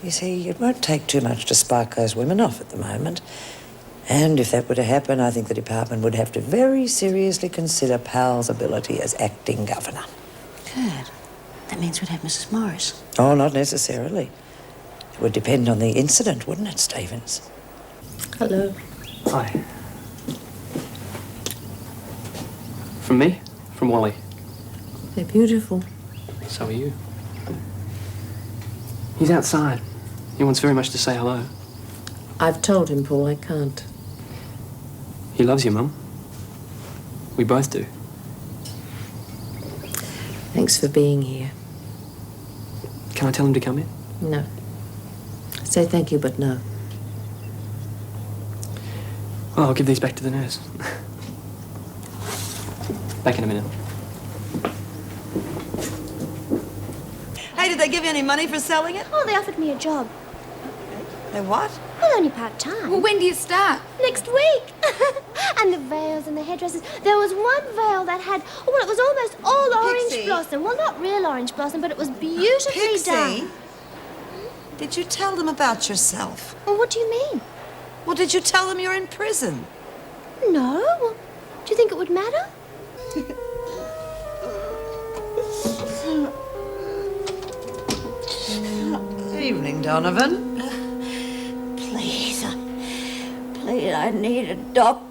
You see, it won't take too much to spark those women off at the moment. And if that were to happen, I think the department would have to very seriously consider Powell's ability as acting governor. Good. That means we'd have Mrs. Morris. Oh, not necessarily. It would depend on the incident, wouldn't it, Stevens? Hello. Hi. From me? From Wally. They're beautiful. So are you. He's outside. He wants very much to say hello. I've told him, Paul, I can't. He loves you, Mum. We both do. Thanks for being here. Can I tell him to come in? No. Say thank you, but no. Well, I'll give these back to the nurse. Back in a minute. Hey, did they give you any money for selling it? Oh, they offered me a job. They what? Well, only part-time. Well, when do you start? Next week. And the veils and the headdresses. There was one veil that had, well, it was almost all orange Pixie. blossom. Well, not real orange blossom, but it was beautifully Pixie, done. did you tell them about yourself? Well, what do you mean? Well, did you tell them you're in prison? No. Well, do you think it would matter? Evening, Donovan. Please, I need a doctor.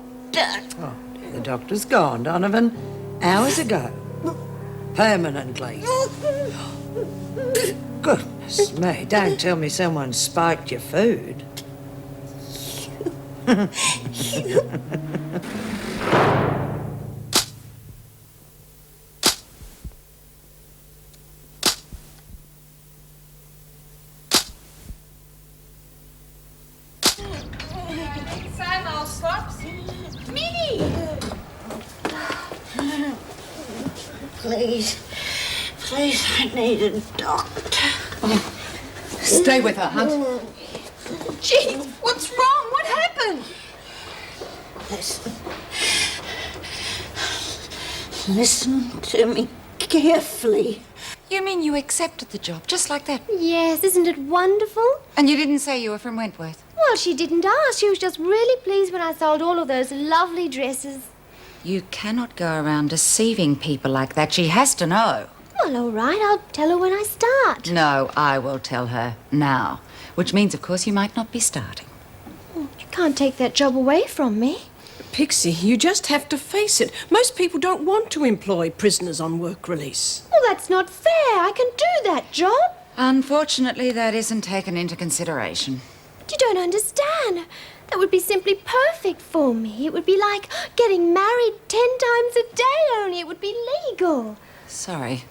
Oh, the doctor's gone, Donovan. Hours ago. Permanently. Goodness me, don't tell me someone spiked your food. Same old slops. Minnie! Please, I need a doctor. Stay with her, Hunt. Gee, what's wrong? What happened? Listen to me carefully. You mean you accepted the job, just like that? Yes, isn't it wonderful? And you didn't say you were from Wentworth? Well, she didn't ask. She was just really pleased when I sold all of those lovely dresses. You cannot go around deceiving people like that. She has to know. Well, all right, I'll tell her when I start. No, I will tell her now. Which means, of course, you might not be starting. You can't take that job away from me. Pixie, you just have to face it. Most people don't want to employ prisoners on work release. Well, that's not fair. I can do that job. Unfortunately, that isn't taken into consideration. You don't understand. That would be simply perfect for me. It would be like getting married 10 times a day, only it would be legal. Sorry.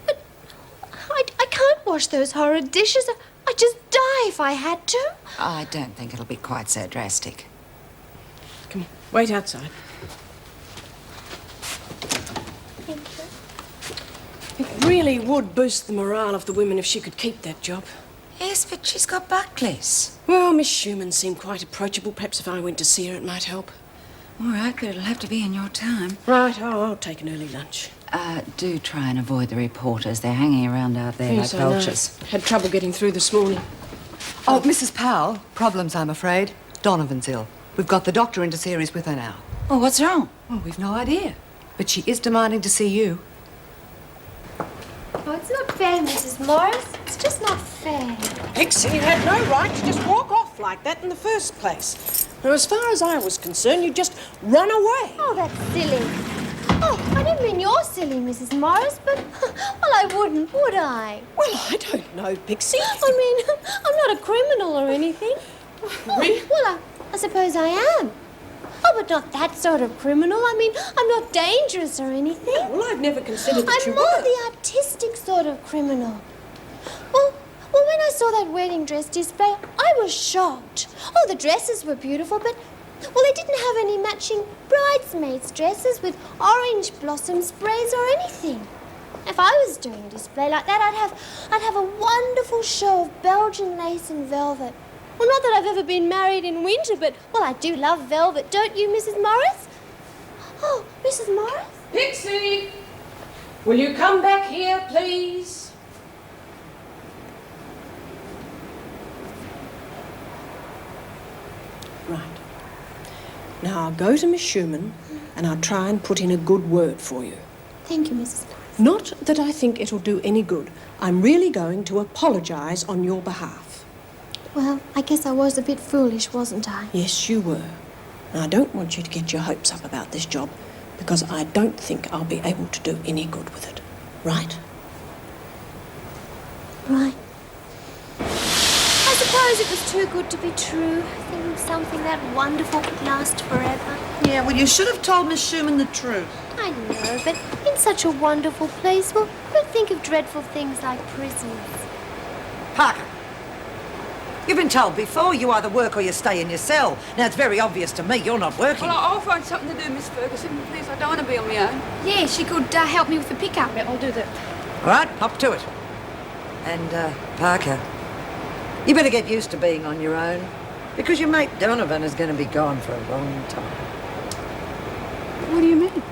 But I can't wash those horrid dishes. I'd just die if I had to. I don't think it'll be quite so drastic. Come on, wait outside. Thank you. It really would boost the morale of the women if she could keep that job. Yes, but she's got Buckley's. Well, Miss Schumann seemed quite approachable. Perhaps if I went to see her, it might help. All right, but it'll have to be in your time. Right, I'll take an early lunch. Do try and avoid the reporters. They're hanging around out there Yes, like I know. vultures. Had trouble getting through this morning. Oh, Mrs. Powell. Problems, I'm afraid. Donovan's ill. We've got the doctor into series with her now. Well, what's wrong? Oh, we've no idea. But she is demanding to see you. Oh, it's not fair, Mrs. Morris. It's just not fair. Pixie, you had no right to just walk off like that in the first place. Now, as far as I was concerned, you just run away. Oh, that's silly. Oh, I didn't mean you're silly, Mrs. Morris, but, well, I wouldn't, would I? Well, I don't know, Pixie. I mean, I'm not a criminal or anything. Really? Well, I suppose I am. Oh, but not that sort of criminal. I mean, I'm not dangerous or anything. Well, I've never considered that I'm you more were. the artistic sort of criminal. Well, when I saw that wedding dress display, I was shocked. Oh, the dresses were beautiful, but, well, they didn't have any matching bridesmaids' dresses with orange blossom sprays or anything. If I was doing a display like that, I'd have a wonderful show of Belgian lace and velvet. Well, not that I've ever been married in winter, but, well, I do love velvet, don't you, Mrs. Morris? Oh, Mrs. Morris? Pixie! Will you come back here, please? Right. Now, I'll go to Miss Schumann and I'll try and put in a good word for you. Thank you, Mrs. Price. Not that I think it'll do any good. I'm really going to apologise on your behalf. Well, I guess I was a bit foolish, wasn't I? Yes, you were. And I don't want you to get your hopes up about this job because I don't think I'll be able to do any good with it. Right? Right. I suppose it was too good to be true. Thinking something that wonderful could last forever. Yeah, well, you should have told Miss Schumann the truth. I know, but in such a wonderful place, well, who'd think of dreadful things like prisons? Parker, you've been told before you either work or you stay in your cell. Now, it's very obvious to me you're not working. Well, I'll find something to do, Miss Ferguson. Please, I don't want to be on my own. Yeah, she could help me with the pickup. Yeah, I'll do that. All right, up to it. And, Parker, you better get used to being on your own because your mate Donovan is going to be gone for a long time. What do you mean?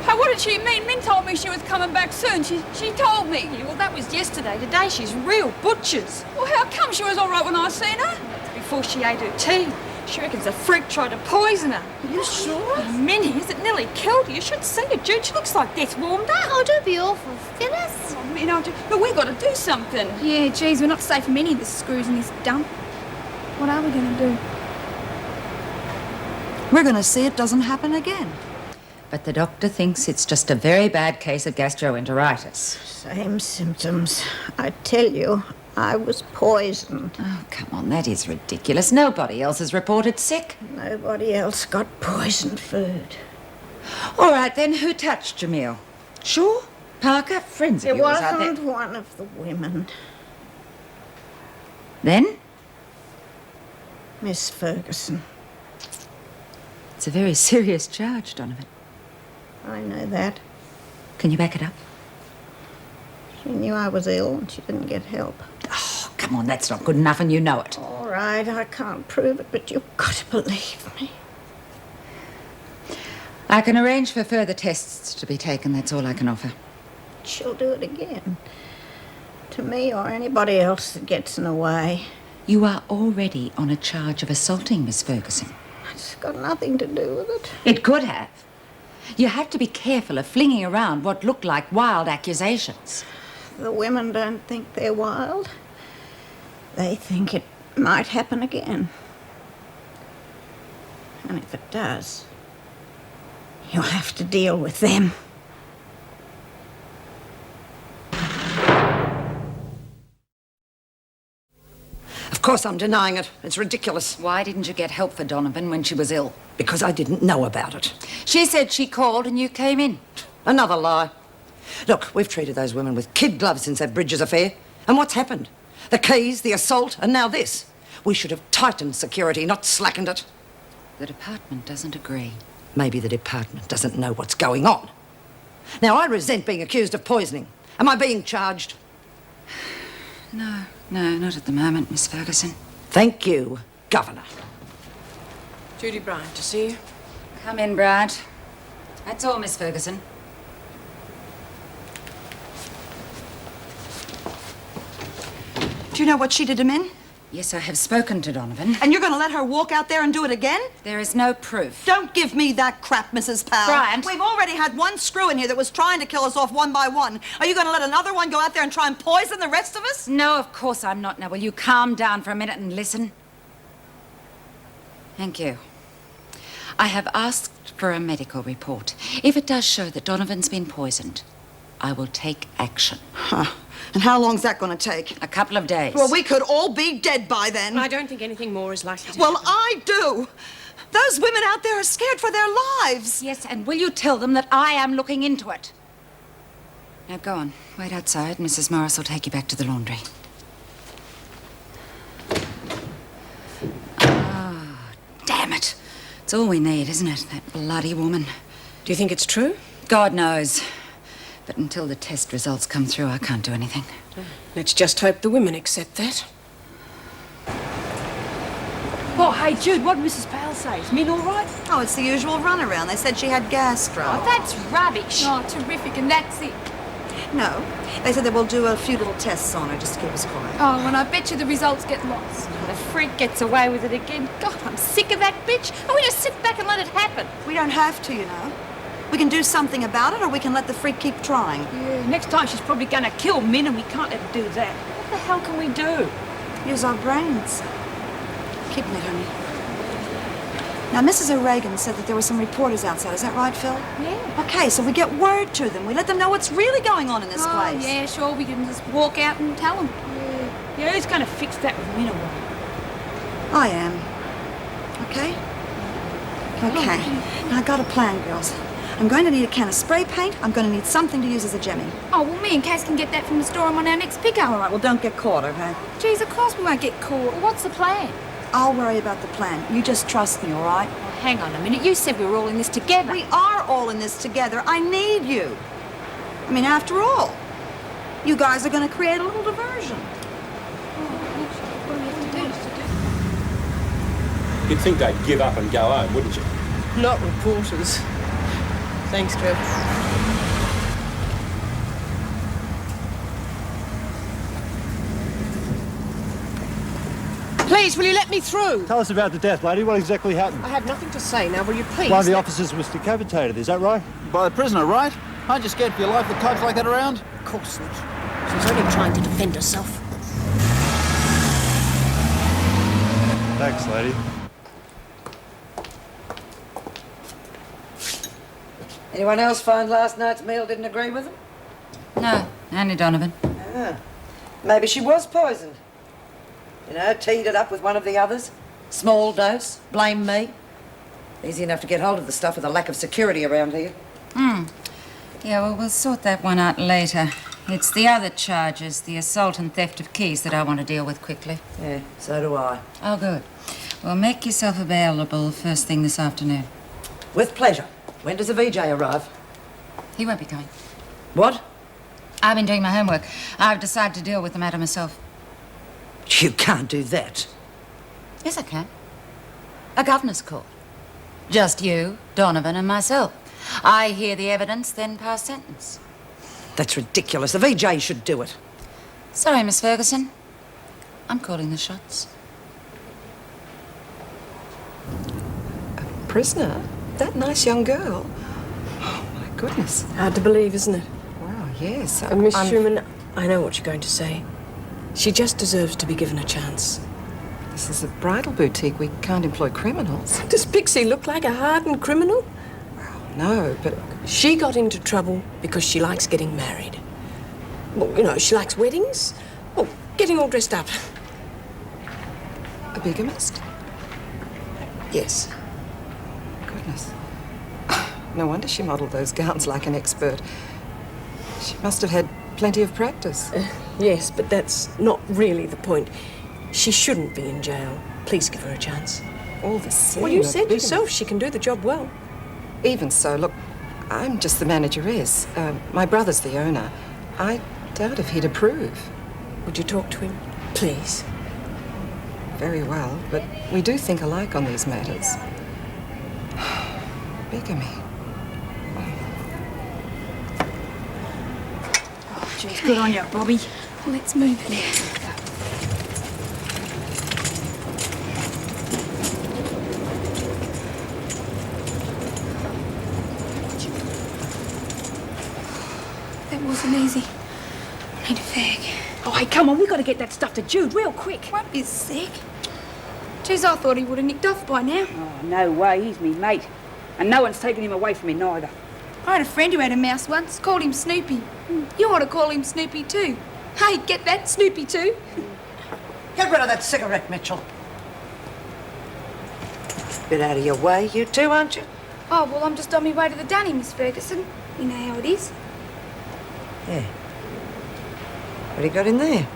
Hey, what did she mean? Min told me she was coming back soon. She told me. Yeah, well, that was yesterday. Today she's real butchers. Well, how come she was all right when I seen her? Before she ate her tea. She reckons a freak tried to poison her. Are you sure? Minnie, has it nearly killed her? You should see her, Jude. She looks like death's warmed up. Oh, don't be awful, Phyllis. Oh, Min, but we got to do something. Yeah, geez, we're not safe from any of the screws in this dump. What are we going to do? We're going to see it doesn't happen again. But the doctor thinks it's just a very bad case of gastroenteritis. Same symptoms. I tell you, I was poisoned. Oh, come on, that is ridiculous. Nobody else has reported sick. Nobody else got poisoned food. All right, then, who touched Jamil? Sure? Parker? Friends of It yours, are wasn't they? one of the women. Then? Miss Ferguson. It's a very serious charge, Donovan. I know that. Can you back it up? She knew I was ill and she didn't get help. Oh, come on, that's not good enough and you know it. All right, I can't prove it, but you've got to believe me. I can arrange for further tests to be taken. That's all I can offer. She'll do it again. To me or anybody else that gets in the way. You are already on a charge of assaulting Miss Ferguson. It's got nothing to do with it. It could have. You have to be careful of flinging around what look like wild accusations. The women don't think they're wild. They think it might happen again. And if it does, you'll have to deal with them. Of course I'm denying it. It's ridiculous. Why didn't you get help for Donovan when she was ill? Because I didn't know about it. She said she called and you came in. Another lie. Look, we've treated those women with kid gloves since that Bridges affair. And what's happened? The keys, the assault, and now this. We should have tightened security, not slackened it. The department doesn't agree. Maybe the department doesn't know what's going on. Now, I resent being accused of poisoning. Am I being charged? No, not at the moment, Miss Ferguson. Thank you, Governor. Judy Bryant to see you. Come in, Brad. That's all, Miss Ferguson. Do you know what she did to Min? Yes, I have spoken to Donovan. And you're going to let her walk out there and do it again? There is no proof. Don't give me that crap, Mrs. Powell. Bryant. We've already had one screw in here that was trying to kill us off one by one. Are you going to let another one go out there and try and poison the rest of us? No, of course I'm not. Now, will you calm down for a minute and listen? Thank you. I have asked for a medical report. If it does show that Donovan's been poisoned, I will take action. Huh. And how long's that going to take? A couple of days. Well, we could all be dead by then. I don't think anything more is likely to Well, happen. I do. Those women out there are scared for their lives. Yes, and will you tell them that I am looking into it? Now, go on. Wait outside. Mrs. Morris will take you back to the laundry. Oh, damn it. It's all we need, isn't it? That bloody woman. Do you think it's true? God knows. But until the test results come through, I can't do anything. Let's just hope the women accept that. Oh, hey, Jude, what did Mrs. Powell say? Is Min all right? Oh, it's the usual runaround. They said she had gastro. Oh, that's rubbish. Oh, terrific, and that's it. No. They said they will do a few little tests on her just to keep us quiet. Oh, and I bet you the results get lost. The freak gets away with it again. God, I'm sick of that bitch. And we just sit back and let it happen. We don't have to, you know. We can do something about it, or we can let the freak keep trying. Yeah, next time she's probably going to kill Min, and we can't let her do that. What the hell can we do? Use our brains. Keep it, honey. Now, Mrs. O'Regan said that there were some reporters outside. Is that right, Phil? Yeah. Okay, so we get word to them. We let them know what's really going on in this Oh, place. yeah, sure, we can just walk out and tell them. Yeah, who's going to fix that with Min away? I am. Okay? Okay. Now, I got a plan, girls. I'm going to need a can of spray paint. I'm going to need something to use as a jemmy. Oh, well, me and Cass can get that from the store on our next pickup. All right, well, don't get caught, okay? Geez, of course we won't get caught. What's the plan? I'll worry about the plan. You just trust me, all right? Oh, hang on a minute. You said we were all in this together. We are all in this together. I need you. I mean, after all, you guys are going to create a little diversion. You'd think they'd give up and go home, wouldn't you? Not reporters. Thanks, Trev. Please, will you let me through? Tell us about the death, lady. What exactly happened? I have nothing to say now, will you please? One of the officers was decapitated, is that right? By the prisoner, right? Aren't you scared for your life with types like that around? Of course not. She's only trying to defend herself. Thanks, lady. Anyone else find last night's meal didn't agree with them? No, only Donovan. Ah, maybe she was poisoned. You know, teed it up with one of the others. Small dose, blame me. Easy enough to get hold of the stuff with a lack of security around here. Yeah, well, we'll sort that one out later. It's the other charges, the assault and theft of keys, that I want to deal with quickly. Yeah, so do I. Oh, good. Well, make yourself available first thing this afternoon. With pleasure. When does the VJ arrive? He won't be coming. What? I've been doing my homework. I've decided to deal with the matter myself. You can't do that. Yes, I can. A governor's court. Just you, Donovan, and myself. I hear the evidence, then pass sentence. That's ridiculous. The VJ should do it. Sorry, Miss Ferguson. I'm calling the shots. A prisoner? That nice young girl? Oh, my goodness. Hard to believe, isn't it? Wow, yes. Miss Schumann, I know what you're going to say. She just deserves to be given a chance. This is a bridal boutique. We can't employ criminals. Does Pixie look like a hardened criminal? No, but She got into trouble because she likes getting married. Well, you know, she likes weddings. Oh, getting all dressed up. a bigamist? Yes. Goodness. No wonder she modelled those gowns like an expert. She must have had plenty of practice. Yes, but that's not really the point. She shouldn't be in jail. Please give her a chance. All the same. Well, you said yourself she can do the job well. Even so, look, I'm just the manageress. My brother's the owner. I doubt if he'd approve. Would you talk to him, please? Very well, but we do think alike on these matters. Bigamy. Oh, geez, good on you, Bobby. Let's move it. That wasn't easy. I need a fag. Oh, hey, come on, we got to get that stuff to Jude real quick. Won't be sick. Geez, I thought he would have nicked off by now. Oh, no way, he's me mate. And no one's taken him away from me neither. I had a friend who had a mouse once, called him Snoopy. You ought to call him Snoopy too. Hey, get that, Snoopy too. Get rid of that cigarette, Mitchell. Bit out of your way, you two, aren't you? Oh, well, I'm just on my way to the dunny, Miss Ferguson. You know how it is. Yeah. What do you got in there?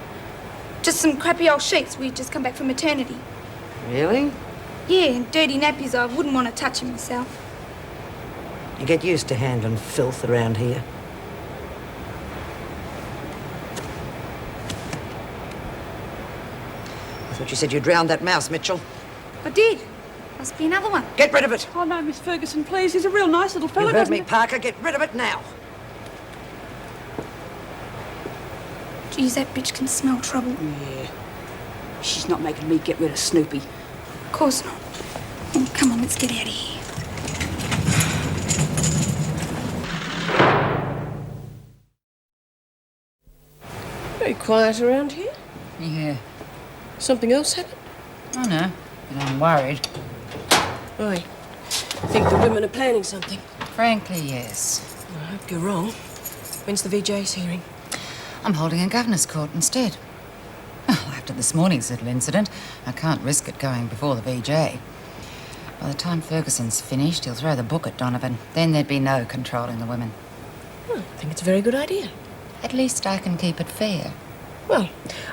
Just some crappy old sheets. We've just come back from maternity. Really? Yeah, and dirty nappies. I wouldn't want to touch them myself. You get used to handling filth around here. I thought you said you drowned that mouse, Mitchell. I did. Must be another one. Get rid of it. Oh, no, Miss Ferguson, please. He's a real nice little fella, You heard doesn't me, he? Parker. Get rid of it now. Geez, that bitch can smell trouble. Yeah. She's not making me get rid of Snoopy. Of course not. Oh, come on, let's get out of here. Very quiet around here. Yeah. Something else happened? Oh, no. But I'm worried. I think the women are planning something. Frankly, yes. I hope you're wrong. When's the VJ's hearing? I'm holding a governor's court instead. Well, after this morning's little incident, I can't risk it going before the VJ. By the time Ferguson's finished, he'll throw the book at Donovan. Then there'd be no controlling the women. I think it's a very good idea. At least I can keep it fair. Well,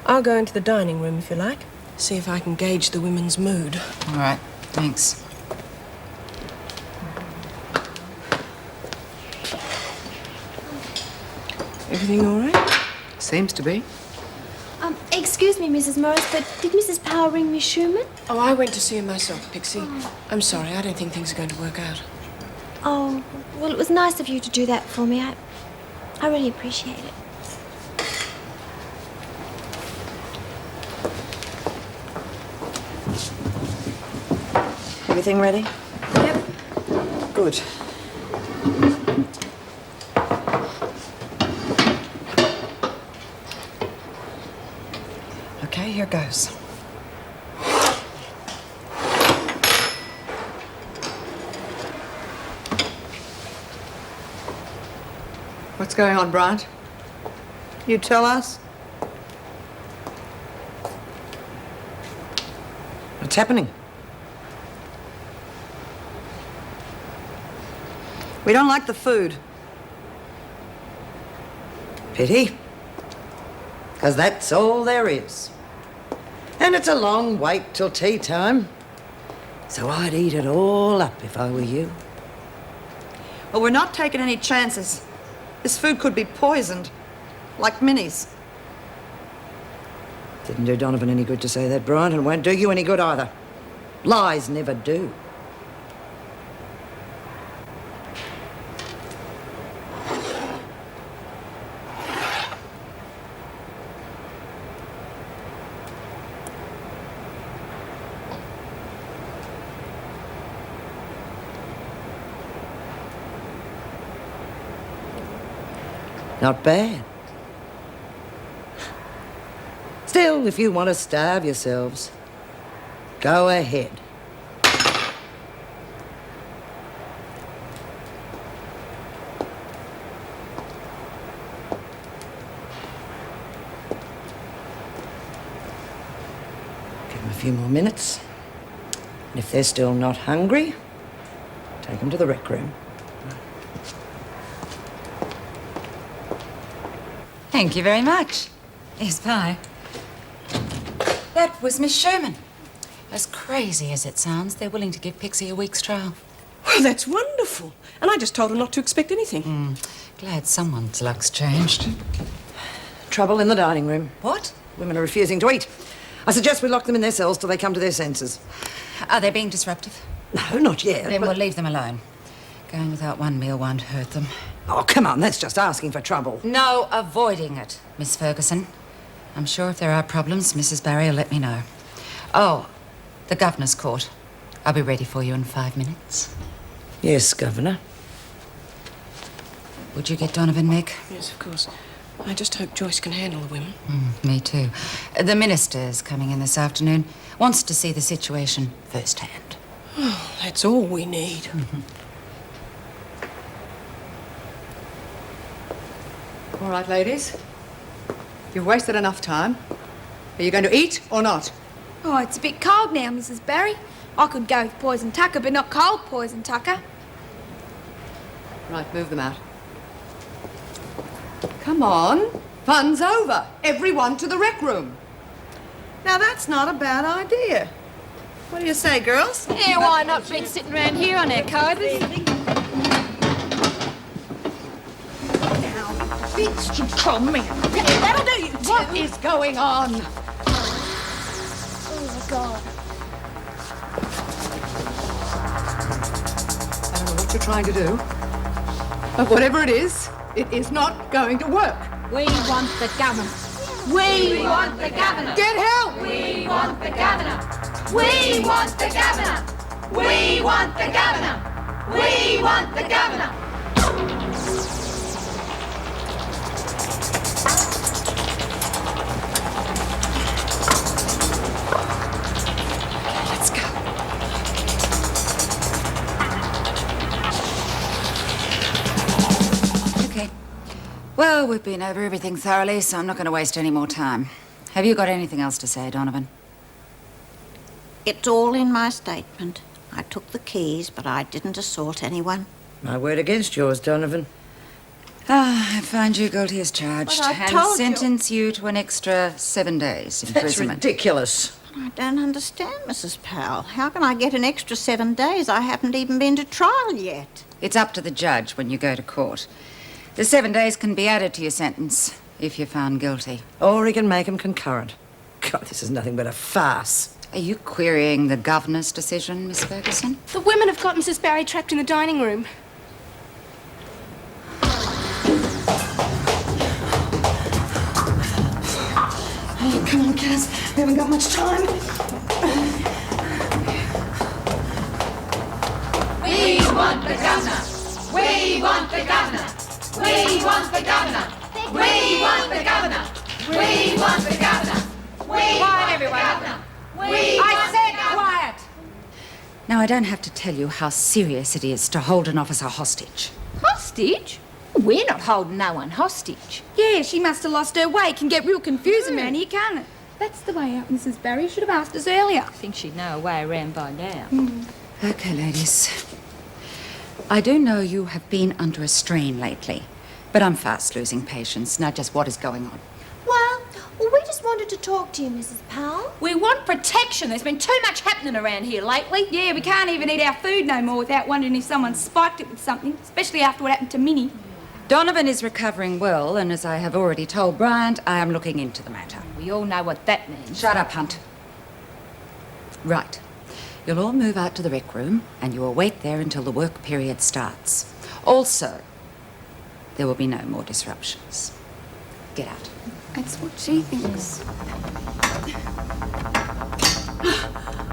I'll go into the dining room if you like. See if I can gauge the women's mood. All right, thanks. Everything all right? Seems to be. Excuse me, Mrs. Morris, but did Mrs. Powell ring Miss Schumann? Oh, I went to see her myself, Pixie. I'm sorry, I don't think things are going to work out. Oh, well, it was nice of you to do that for me. I really appreciate it. Everything ready? Yep. Good. Okay, here goes. What's going on, Bryant? You tell us. What's happening? We don't like the food. Pity. Because that's all there is. And it's a long wait till tea time. So I'd eat it all up if I were you. Well, we're not taking any chances. This food could be poisoned, like Minnie's. Didn't do Donovan any good to say that, Bryant, and won't do you any good either. Lies never do. Not bad. Still, if you want to starve yourselves, go ahead. Give them a few more minutes. And if they're still not hungry, take them to the rec room. Thank you very much. Yes, bye. That was Miss Sherman. As crazy as it sounds, they're willing to give Pixie a week's trial. Well, that's wonderful. And I just told her not to expect anything. Glad someone's luck's changed. Trouble in the dining room. What? Women are refusing to eat. I suggest we lock them in their cells till they come to their senses. Are they being disruptive? No, not yet. Then we'll leave them alone. Going without one meal won't hurt them. Oh, come on, that's just asking for trouble. No avoiding it, Miss Ferguson. I'm sure if there are problems, Mrs. Barry will let me know. Oh, the governor's court. I'll be ready for you in 5 minutes. Yes, Governor. Would you get Donovan, Meg? Yes, of course. I just hope Joyce can handle the women. Me too. The minister's coming in this afternoon. Wants to see the situation firsthand. Oh, that's all we need. All right, ladies. You've wasted enough time. Are you going to eat or not? Oh, it's a bit cold now, Mrs. Barry. I could go with poison tucker, but not cold poison tucker. Right, move them out. Come on. Fun's over. Everyone to the rec room. Now, that's not a bad idea. What do you say, girls? Yeah, why not? Been sitting around here on our covers. Bitch, control me. Yeah, that'll do you too. What is going on? Oh, my God. I don't know what you're trying to do, but whatever it is not going to work. We want the government. We want the governor. Get help! We want the governor. We want the governor. We want the governor. We want the governor. Let's go. Okay. Well, we've been over everything thoroughly, so I'm not going to waste any more time. Have you got anything else to say, Donovan? It's all in my statement. I took the keys, but I didn't assault anyone. My word against yours, Donovan. I find you guilty as charged But I and told you. sentence you to an extra 7 days That's imprisonment. ridiculous. I don't understand, Mrs. Powell. How can I get an extra 7 days? I haven't even been to trial yet. It's up to the judge when you go to court. The 7 days can be added to your sentence if you're found guilty. Or he can make them concurrent. God, this is nothing but a farce. Are you querying the governor's decision, Miss Ferguson? The women have got Mrs. Barry trapped in the dining room. Oh, come on, Kaz. We haven't got much time. We want the governor. We want the governor. We want the governor. We want the governor. We want the governor. Quiet, everyone. I said quiet. Now, I don't have to tell you how serious it is to hold an officer hostage. Hostage? We're not holding no one hostage. Yeah, she must have lost her way. Can get real confusing around here, can't it? That's the way out, Mrs. Barry. Should have asked us earlier. I think she'd know a way around by now. Okay, ladies. I do know you have been under a strain lately, but I'm fast losing patience. Now, just what is going on? Well, we just wanted to talk to you, Mrs. Powell. We want protection. There's been too much happening around here lately. Yeah, we can't even eat our food no more without wondering if someone spiked it with something, especially after what happened to Minnie. Donovan is recovering well, and as I have already told Bryant, I am looking into the matter. We all know what that means. Shut up, Hunt. Right. You'll all move out to the rec room, and you will wait there until the work period starts. Also, there will be no more disruptions. Get out. That's what she thinks.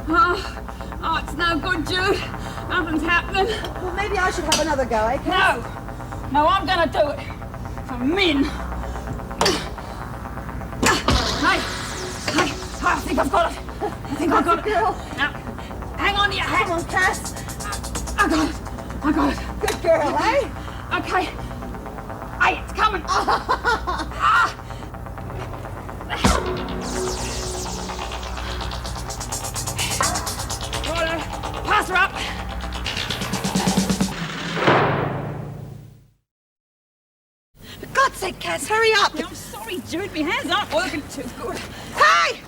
Oh, it's no good, Jude. Nothing's happening. Well, maybe I should have another go, eh, Kaz? No, I'm gonna do it. For Min. Hey, I think I've got it. I think I've got it. Girl. Now, hang on to your hat. Come on, Kaz. I got it. Good girl, eh? Okay. Hey, it's coming. Righto, pass her up. For God's sake, Kaz, hurry up. I'm sorry, Jude. My hands aren't working too good. Hey!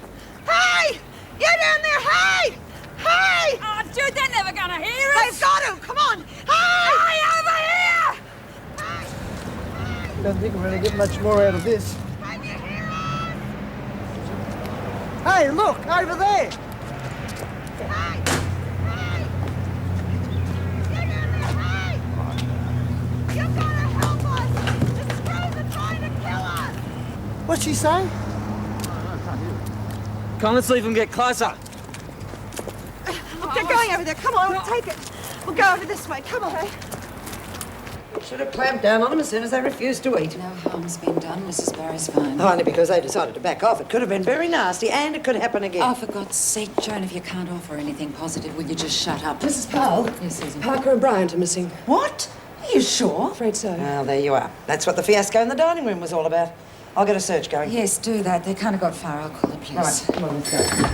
Hey! You down there, hey! Hey! Oh, Jude, they're never gonna hear us. They've got to! Come on! Hey! Hey, over here! Don't think we're going to get much more out of this. Can you hear us? Hey, look, over there. Hey! Hey! You down there, hey! You gotta help us! The screws are trying to kill us! What's she saying? Come on, let's leave them get closer. Look, they're going over there. Come on, we'll take it. We'll go over this way. Come on. Should have clamped down on them as soon as they refused to eat. No harm's been done. Mrs. Barry's fine. Only because they decided to back off. It could have been very nasty, and it could happen again. Oh, for God's sake, Joan, if you can't offer anything positive, will you just shut up? Mrs. Powell? Yes, Susan. Parker and Bryant are missing. What? Are you sure? Afraid so. Well, there you are. That's what the fiasco in the dining room was all about. I'll get a search going. Yes, do that. They kind of got far. I'll call the police. Right, come on, let's go.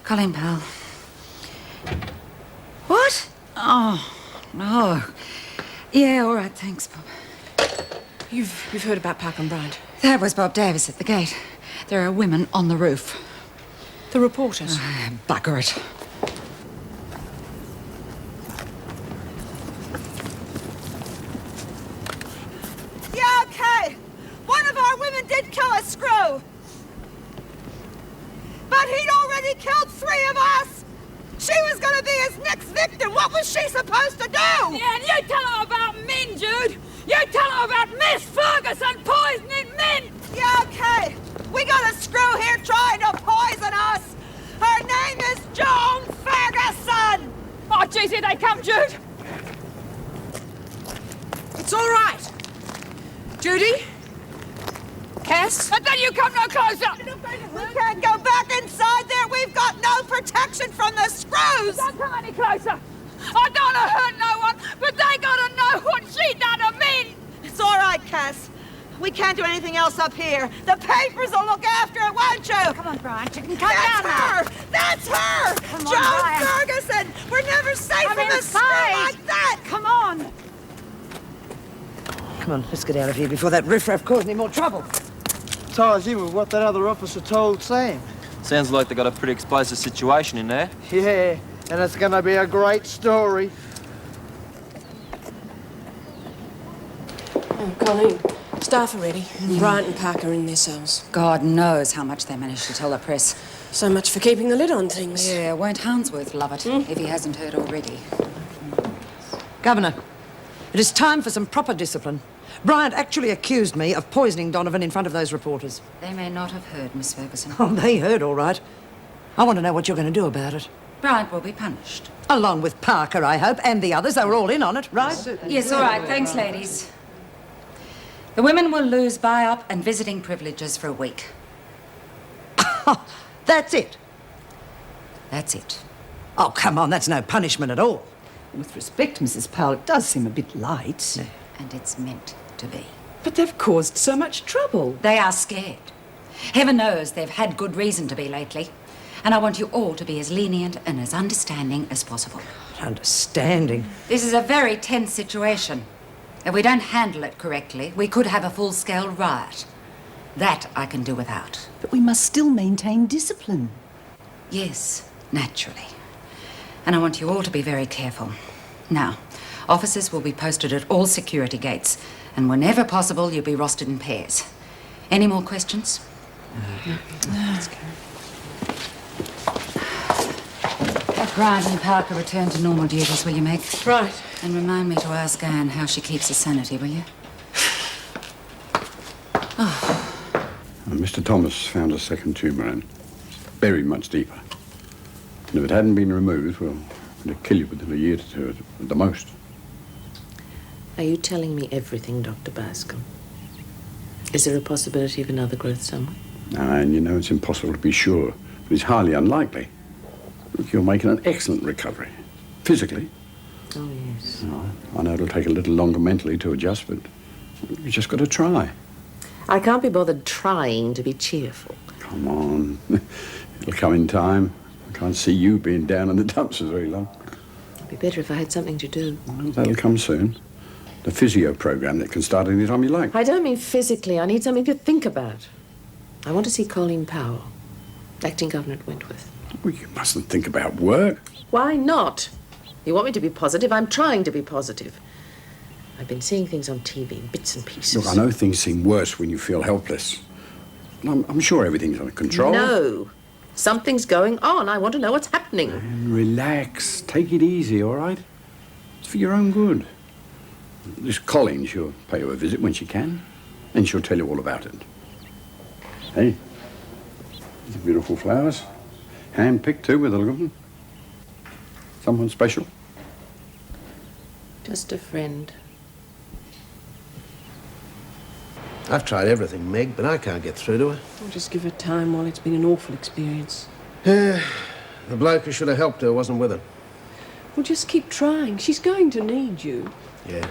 Colleen Powell. What? Oh, no. Yeah, all right, thanks, Bob. You've heard about Parker and Bryant? That was Bob Davis at the gate. There are women on the roof. The reporters? Bugger it. Yeah, okay. One of our women did kill a screw. But he'd already killed 3 of us. She was gonna be his next victim. What was she supposed to do? Yeah, and you tell her about Min, Jude. You tell her about Miss Ferguson poisoning men! Yeah, okay. We got a screw here trying to poison us. Her name is Joan Ferguson. Oh, geez, here they come, Jude. It's all right. Judy? Cass? And then you come no closer. We can't go back inside there. We've got no protection from the screws. Don't come any closer. I don't want to hurt no one, but they gotta know what she done to men. It's all right, Cass. We can't do anything else up here. The papers will look after it, won't you? Come on, Brian. You can come That's down her! now. That's her! Come on, Joan Brian. Ferguson! We're never safe Come from a screw inside. like that! Come on. Come on, let's get out of here before that riffraff causes any more trouble. Ties in with what that other officer told Sam. Sounds like they got a pretty explosive situation in there. Yeah, and it's gonna be a great story. Oh, Colleen, staff are ready. Bryant and Parker are in their cells. God knows how much they managed to tell the press. So much for keeping the lid on things. Yeah, won't Harnsworth love it, if he hasn't heard already. Governor, it is time for some proper discipline. Bryant actually accused me of poisoning Donovan in front of those reporters. They may not have heard, Miss Ferguson. Oh, they heard all right. I want to know what you're going to do about it. Bryant will be punished. Along with Parker, I hope, and the others. They were all in on it, right? Yes, all right. Thanks, ladies. The women will lose buy-up and visiting privileges for a week. That's it? That's it. Oh, come on, that's no punishment at all. With respect, Mrs. Powell, it does seem a bit light. No, and it's meant to be. But they've caused so much trouble. They are scared. Heaven knows they've had good reason to be lately. And I want you all to be as lenient and as understanding as possible. Understanding? This is a very tense situation. If we don't handle it correctly, we could have a full-scale riot. That I can do without. But we must still maintain discipline. Yes, naturally. And I want you all to be very careful. Now, officers will be posted at all security gates, and whenever possible, you'll be rostered in pairs. Any more questions? Let's go. Have Bryant and Parker return to normal duties, will you, Meg? Right. And remind me to ask Anne how she keeps her sanity, will you? Mr. Thomas found a second tumour and it's buried much deeper. And if it hadn't been removed, well, it'd kill you within a year to two at the most. Are you telling me everything, Dr. Bascom? Is there a possibility of another growth somewhere? And you know it's impossible to be sure, but it's highly unlikely. Look, you're making an excellent recovery. Physically. Oh, yes. I know it'll take a little longer mentally to adjust, but you've just got to try. I can't be bothered trying to be cheerful. Come on. It'll come in time. I can't see you being down in the dumps for very long. It'd be better if I had something to do. Well, that'll come soon. The physio program that can start any time you like. I don't mean physically. I need something to think about. I want to see Colleen Powell, acting governor at Wentworth. Well, you mustn't think about work. Why not? You want me to be positive? I'm trying to be positive. I've been seeing things on TV, bits and pieces. Look, I know things seem worse when you feel helpless. I'm sure everything's under control. No. Something's going on. I want to know what's happening. And relax. Take it easy, all right? It's for your own good. This Colleen, she'll pay you a visit when she can, and she'll tell you all about it. Hey, these are beautiful flowers. Hand-picked, too, with a look of them. Someone special? Just a friend. I've tried everything, Meg, but I can't get through to her. We'll just give her time while it's been an awful experience. The bloke who should have helped her wasn't with her. We'll just keep trying. She's going to need you. Yeah.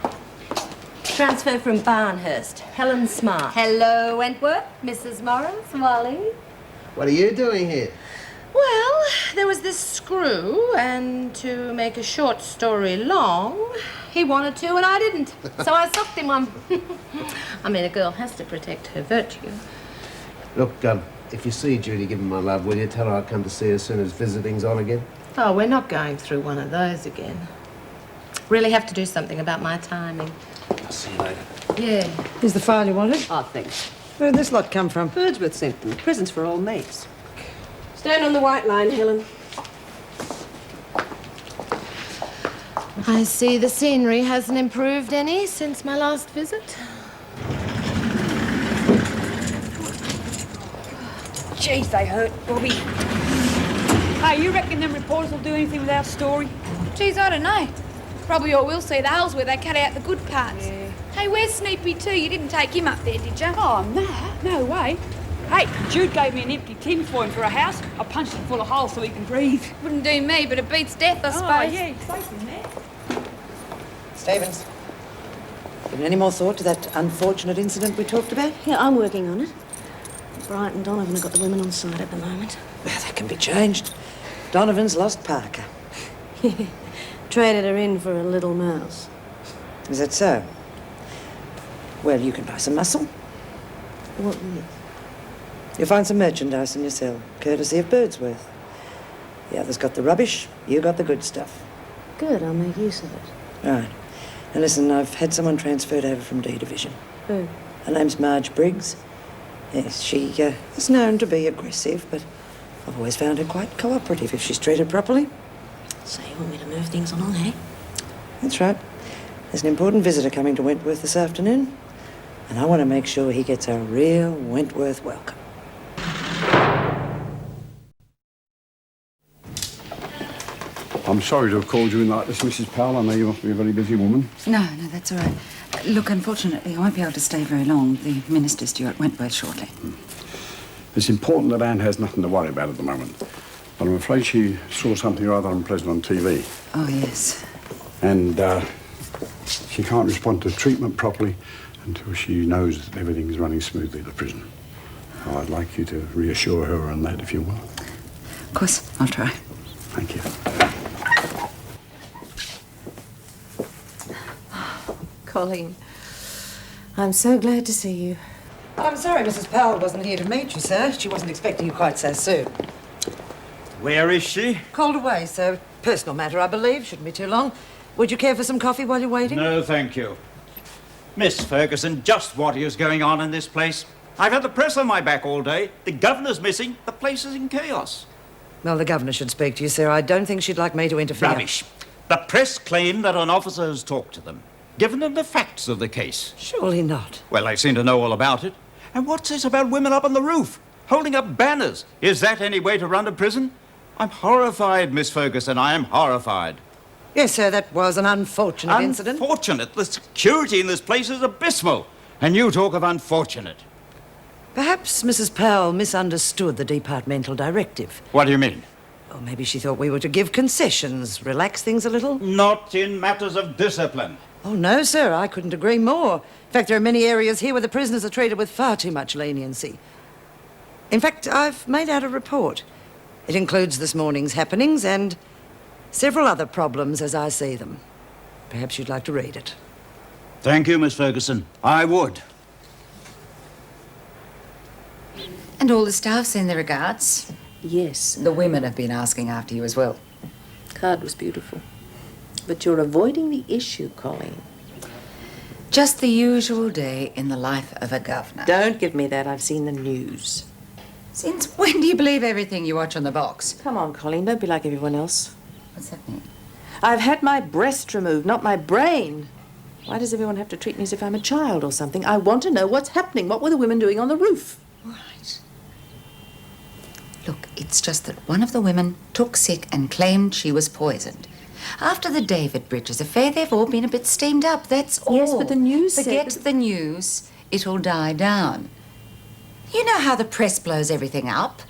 Transfer from Barnhurst. Helen Smart. Hello, Wentworth. Mrs. Morris, Wally. What are you doing here? Well, there was this screw, and to make a short story long, he wanted to and I didn't. So I sucked him on. I mean, a girl has to protect her virtue. Look, if you see Judy, give her my love, will you? Tell her I'll come to see her as soon as visiting's on again. Oh, we're not going through one of those again. Really have to do something about my timing. I'll see you later. Yeah. Here's the file you wanted. Oh, thanks. Where'd this lot come from? Birdsworth sent them. Presents for all mates. Stand on the white line, Helen. I see the scenery hasn't improved any since my last visit. Jeez, they hurt, Bobby. Hey, you reckon them reporters will do anything with our story? Geez, I don't know. Probably all we'll see the holes where they cut out the good parts. Yeah. Hey, where's Snoopy too? You didn't take him up there, did you? Oh, nah, no way. Hey, Jude gave me an empty tin foil for a house. I punched it full of holes so he can breathe. Wouldn't do me, but it beats death, I suppose. Oh, yeah, he's safe in there. Stevens, given any more thought to that unfortunate incident we talked about? Yeah, I'm working on it. Bryant and Donovan have got the women on side at the moment. Well, that can be changed. Donovan's lost Parker. Traded her in for a little mouse. Is that so? Well, you can buy some muscle. What with? You'll find some merchandise in your cell, courtesy of Birdsworth. The others got the rubbish, you got the good stuff. Good, I'll make use of it. Right. Now listen, I've had someone transferred over from D Division. Who? Her name's Marge Briggs. Yes, she is known to be aggressive, but I've always found her quite cooperative if she's treated properly. So you want me to move things along, eh? That's right. There's an important visitor coming to Wentworth this afternoon, and I want to make sure he gets a real Wentworth welcome. I'm sorry to have called you in like this, Mrs. Powell. I know you must be a very busy woman. No, that's all right. Look, unfortunately, I won't be able to stay very long. The minister's due at Wentworth shortly. It's important that Anne has nothing to worry about at the moment. But I'm afraid she saw something rather unpleasant on TV. Oh, yes. And she can't respond to treatment properly until she knows that everything's running smoothly at the prison. So I'd like you to reassure her on that, if you will. Of course, I'll try. Thank you. Colleen, I'm so glad to see you. I'm sorry Mrs. Powell wasn't here to meet you, sir. She wasn't expecting you quite so soon. Where is she? Called away, sir. Personal matter, I believe. Shouldn't be too long. Would you care for some coffee while you're waiting? No, thank you. Miss Ferguson, just what is going on in this place? I've had the press on my back all day. The governor's missing. The place is in chaos. Well, the governor should speak to you, sir. I don't think she'd like me to interfere. Rubbish. The press claim that an officer has talked to them, given them the facts of the case. Surely not. Well, they seem to know all about it. And what's this about women up on the roof, holding up banners? Is that any way to run a prison? I'm horrified, Miss Ferguson. I am horrified. Yes, sir, that was an unfortunate incident. Unfortunate? The security in this place is abysmal. And you talk of unfortunate. Perhaps Mrs. Powell misunderstood the departmental directive. What do you mean? Or maybe she thought we were to give concessions, relax things a little. Not in matters of discipline. Oh, no, sir, I couldn't agree more. In fact, there are many areas here where the prisoners are treated with far too much leniency. In fact, I've made out a report. It includes this morning's happenings and several other problems as I see them. Perhaps you'd like to read it. Thank you, Miss Ferguson. I would. And all the staff send their regards. Yes. The women have been asking after you as well. Card was beautiful. But you're avoiding the issue, Colleen. Just the usual day in the life of a governor. Don't give me that. I've seen the news. Since when do you believe everything you watch on the box? Come on, Colleen. Don't be like everyone else. What's that mean? I've had my breast removed, not my brain. Why does everyone have to treat me as if I'm a child or something? I want to know what's happening. What were the women doing on the roof? Right. Look, it's just that one of the women took sick and claimed she was poisoned. After the David Bridges affair, they've all been a bit steamed up, that's all. Yes, but the news Forget said... the news. It'll die down. You know how the press blows everything up.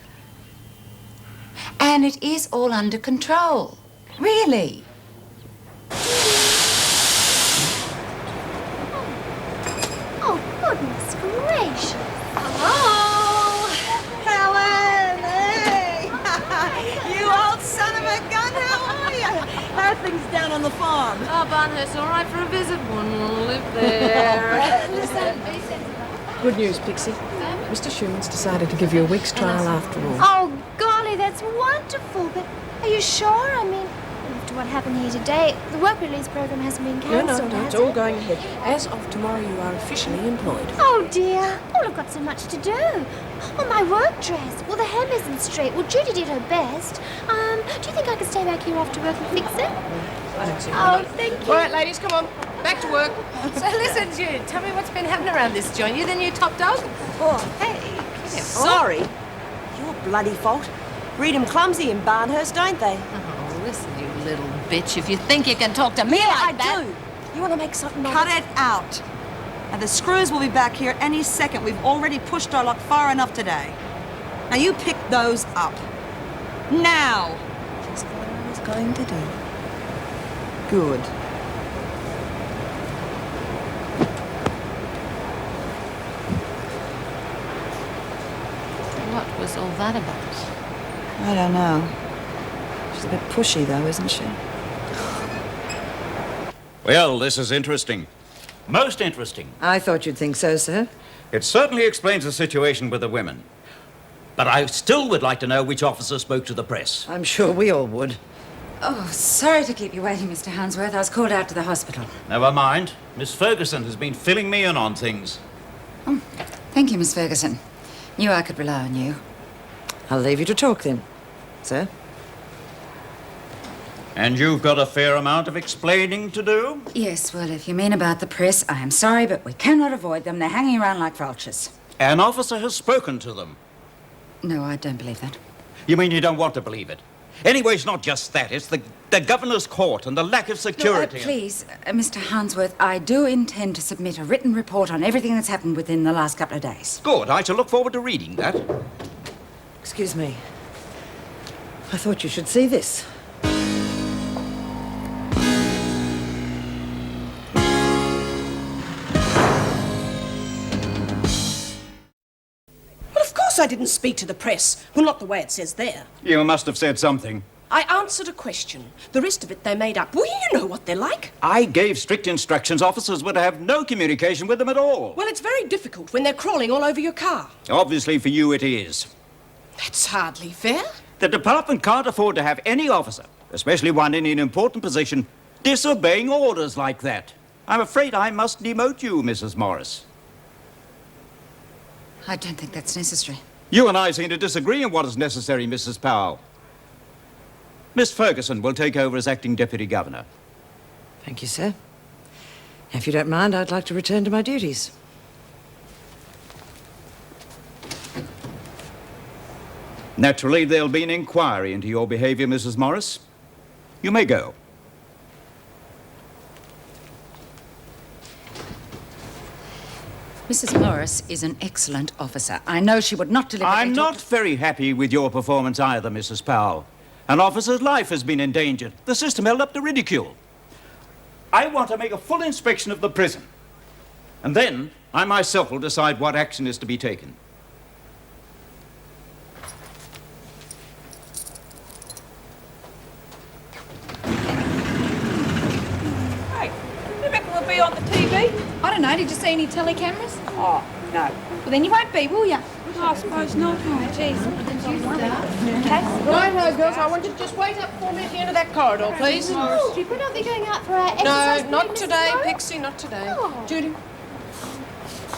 And it is all under control. Really. Oh, goodness gracious. Hello! Helen! Hey! You old son of a gun, how are you? How are things down on the farm? Oh, Barnhurst's all right for a visit. One will live there. Listen, be sensible. Good news, Pixie. Mr. Schumann's decided to give you a week's trial after all. Oh, golly, that's wonderful. But are you sure? I mean, we've after what happened here today. The work release program hasn't been cancelled, No, has it's all it? going ahead. As of tomorrow, you are officially employed. Oh, dear. Oh, I've got so much to do. Oh, my work dress. Well, the hem isn't straight. Well, Judy did her best. Do you think I could stay back here after work and fix it? I don't see Oh, thank you. All right, ladies, come on. Back to work. So listen, Jude, tell me what's been happening around this joint. You the new top dog? Oh, Hey. sorry. Your bloody fault. Read 'em clumsy in Barnhurst, don't they? Oh, listen, you little bitch. If you think you can talk to me like that... I do. You want to make something of Cut it? it out. And the screws will be back here any second. We've already pushed our luck far enough today. Now you pick those up. Now. Just what I was going to do. Good. What was all that about? I don't know. She's a bit pushy, though, isn't she? Well, this is interesting. Most interesting. I thought you'd think so, sir. It certainly explains the situation with the women. But I still would like to know which officer spoke to the press. I'm sure we all would. Oh, sorry to keep you waiting, Mr. Hansworth. I was called out to the hospital. Never mind. Miss Ferguson has been filling me in on things. Thank you, Miss Ferguson. Knew I could rely on you. I'll leave you to talk then, sir. And you've got a fair amount of explaining to do? Yes, well, if you mean about the press, I am sorry, but we cannot avoid them. They're hanging around like vultures. An officer has spoken to them. No, I don't believe that. You mean you don't want to believe it? Anyway, it's not just that. It's the governor's court and the lack of security. Please, Mr. Hansworth, I do intend to submit a written report on everything that's happened within the last couple of days. Good. I shall look forward to reading that. Excuse me. I thought you should see this. Well, of course I didn't speak to the press. Well, not the way it says there. You must have said something. I answered a question. The rest of it they made up. Well, you know what they're like. I gave strict instructions. Officers were to have no communication with them at all. Well, it's very difficult when they're crawling all over your car. Obviously, for you, it is. That's hardly fair. The department can't afford to have any officer, especially one in an important position, disobeying orders like that. I'm afraid I must demote you, Mrs. Morris. I don't think that's necessary. You and I seem to disagree on what is necessary, Mrs. Powell. Miss Ferguson will take over as acting deputy governor. Thank you, sir. If you don't mind, I'd like to return to my duties. Naturally, there'll be an inquiry into your behavior, Mrs. Morris. You may go. Mrs. Morris is an excellent officer. I know she would not deliver... I'm not very happy with your performance either, Mrs. Powell. An officer's life has been endangered. The system held up to ridicule. I want to make a full inspection of the prison. And then I myself will decide what action is to be taken. Hey, you reckon we'll be on the TV? I don't know. Did you see any telly cameras? Oh, no. Well, then you won't be, will you? I suppose not. Oh, jeez. Right, girls, I want you to just wait up for me at the end of that corridor, please. Oh, we're not be going out for our No, exercise. not break, Mrs. today, Morris? Pixie, not today. Oh. Judy.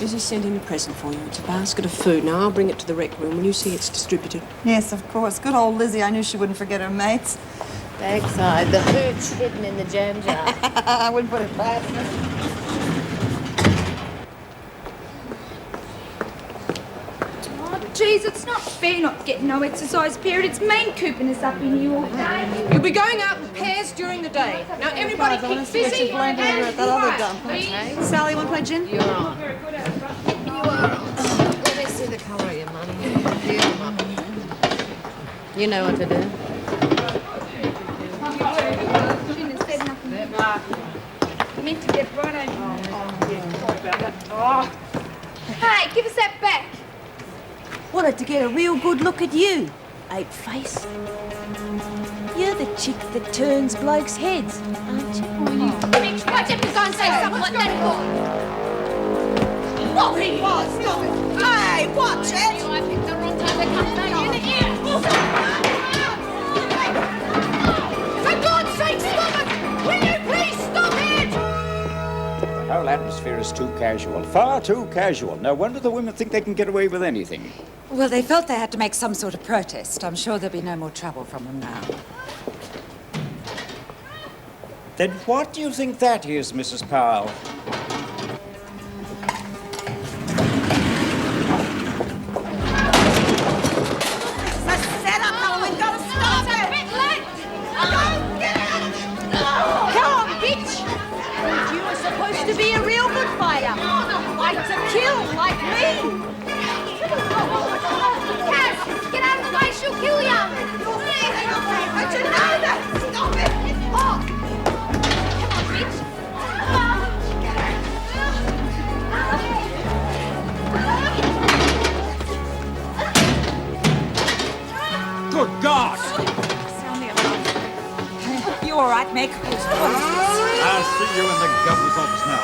Lizzie's sending a present for you. It's a basket of food. Now, I'll bring it to the rec room when you see it's distributed. Yes, of course. Good old Lizzie. I knew she wouldn't forget her mates. Backside, the hooch hidden in the jam jar. I wouldn't put it past her. Jeez, it's not fair not getting no exercise period. It's mean cooping us up in here all day. You'll be going out in pairs during the day. Now, everybody keep busy. Blamed over at that other dump. Okay. Sally, want to play gin? You're on. You are on. Let me see the colour of your money. Here, Mum. You know what to do. Meant to get right on. Hey, give us that back. Wanted to get a real good look at you, ape face. You're the chick that turns blokes' heads, aren't you? Mitch, why don't you go and say something like that? What he was! Hey, watch it! I picked the wrong time to come down in the ear. For God's sake, too casual. Far too casual. No wonder the women think they can get away with anything. Well, they felt they had to make some sort of protest. I'm sure there'll be no more trouble from them now. Then what do you think that is, Mrs. Powell? To be a real good fighter. Fight to kill, like me. Cass, get out of the way, she'll kill you. Don't you know that? Stop it. Oh. Good God! You all right, Meg? I'll see you in the governor's office now.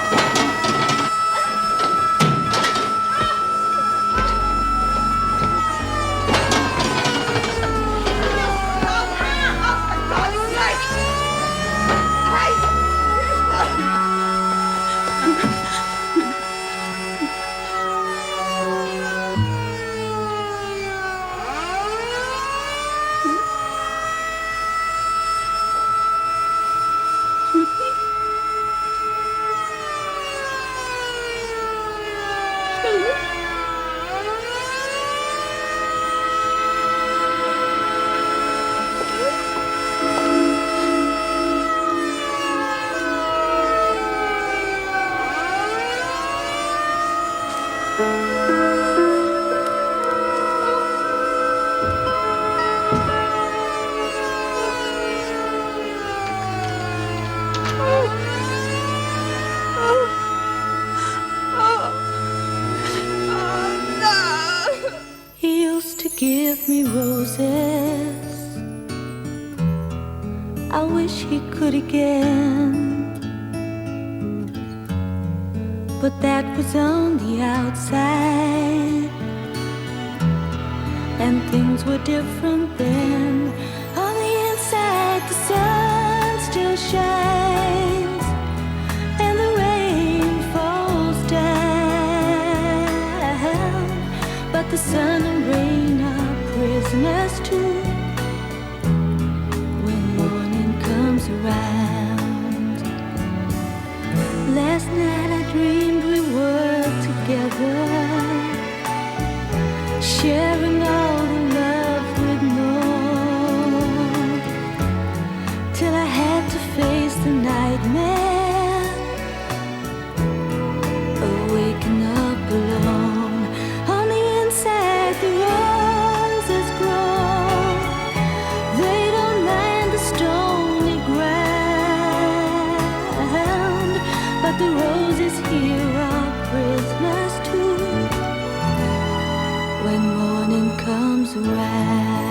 He used to give me roses. I wish he could again, but that was on the outside, and things were different then. On the inside, the sun still shines, and the rain falls down, but the sun and rain are prisoners too. When morning comes around, last night I dreamed we were together, sharing all the love we'd known, till I had to face the nightmare, waking up alone. On the inside, the roses grow. They don't mind the stony ground, but the roses here are prisoners too. When morning comes around.